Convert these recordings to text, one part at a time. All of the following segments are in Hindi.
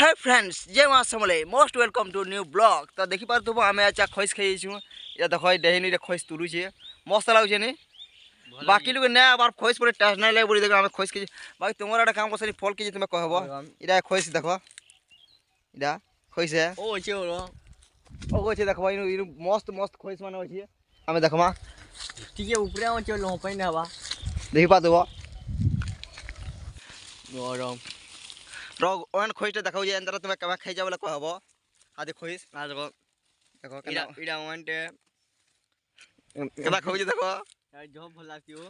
हाय फ्रेंड्स जय माँ समले most welcome to new blog. तो देखी पार तुम आम आज खैस खाई ये देख डेहनी खैस तुरुचे मस्त लगुचे नी बाकी लोग ना बार खैस पूरे टेस्ट नहीं लगे देख आम खैस खाई बाकी तुम्हारा काम कर फल के तुम्हें कहब इटा खैस देख इटा खैस ओछे देख मस्त मस्त खैस मान अच्छे आम देखमा टिके ऊपरे चलो पानी हवा देखी पा देव गरम ओन खैस देखा अंदर तुम्हें कब खाई जा बोले कहब आदि खैस आ देखो देखो इडा वनटे केना खौजे देखो जो भल लागतियो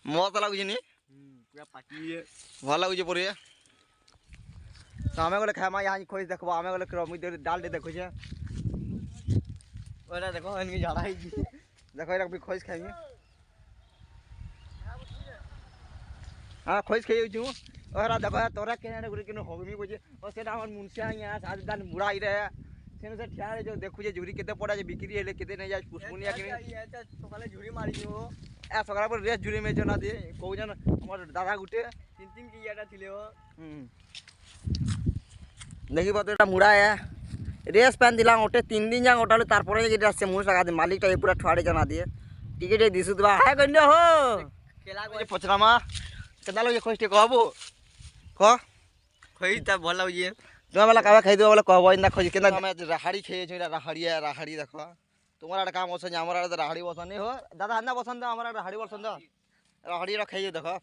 मस्त लगुचे नी पूरा पाटी भल लगुचे पूरे तो आमे गले खामा यहाँ खोज देखबो आमे गले क्रमी दे डाल दे देखो छे ओरा देखो इनके झाड़ा है देखो इरा भी खोज खाइए हां खोज खाइए छु ओरा देखो तोरा केने गुरे केनो होगमी कोजे ओ सेटा हमर मुनसिया यहाँ साथ दान बुढ़ा ही रहे सेने से ठिया रे जो देखु जे झुरी केते पड़ा जे बिक्री हेले केते नहीं जाय पुष्पुनिया के ये तो सकाले झुरी मारी जो ए सगरा पर रेस झुरी में जो ना दे कहू जन हमर दादा गुटे तीन तीन की याटा थिले हो देखी बात এটা মুড়া রেস প্যান দিলাম ওটে 3 দিন যাং ওটালে তারপরে যেটা আছে মুড় লাগা দে মালিকটা এই পুরা ঠাড়ে জানা দিয়ে টিকেটে দিছু দিবা হাই গন্ড হো केला যে পছরামা কেদা লগে কইতে কহবো ক खई त भल होइए তুমি বলা কাবা খাই দিবা বলে কহবো ইন্দা খই কেনা আমি রাহাড়ি খেয়ে ছি রাহাড়ি দেখো তোমার একটা কাম আছে আমার একটা রাহাড়ি বসন নেই হো দাদা আন্না বসন দা আমার রাহাড়ি বসন দা রাহাড়ি রা খাইয়ে দেখো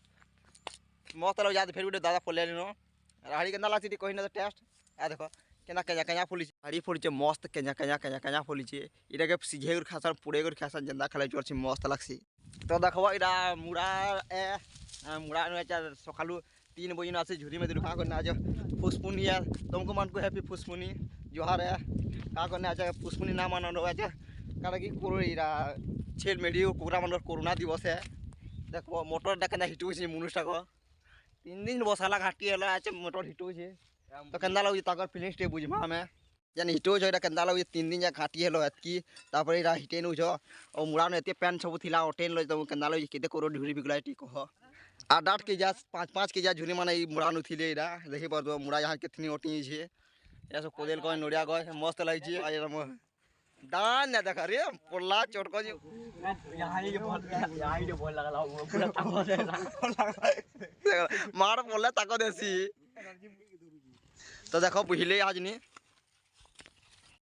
মস্ত লাগ যাতে ফের ভিডিও দাদা ফলে নিনো রাহাড়ি কেনা লাগছি কই না টেস্ট आ देखो केना केना केना फुली हाड़ी फुली मस्त केना केना केना केना फुली इटा के सिझे कर खासा पुड़े कर खासा जंदा खलाई चोरछि मस्त लागसी तो देखबो इटा मुड़ा मुड़ा न सकालू 3 बजे ना से झुरी में दुखा करना आज पुष्पुनी है तुमको मन को हैप्पी पुष्पुनी जोहार है का करने आज पुष्पुनी ना मानो आज कारण कि कोरोना छेल मेडियो कोरा मन कोरोना दिवस है देखबो मोटर डाकना हिटू छै मनुष्य को 3 दिन बसाला घाटी हला आज मोटर हिटू छै तो केंदा लगे ताकर फीलिंग्स टे बुझमा हमें यानी हिटो जो केंदा लगे 3 दिन जा घाटी हेलो एतकी तापर इरा हिटेन हो और मुड़ा ने एते पैन सब थिला ओटेन ल तो केंदा लगे केते करो ढुरी बिगलाटी कह 8-8 के जा 5-5 के जा झुरी माने मुड़ा नु थिले इरा देखि पर दो मुड़ा यहां केतनी ओटी छे ऐसा कोदेल को नोडिया गय मस्त लागी छे आ दान न देखा रे पोला चोटको जी यहां ये बोल लगला पूरा ताको दे मार बोले ताको देसी तो देखो पहिले आज नी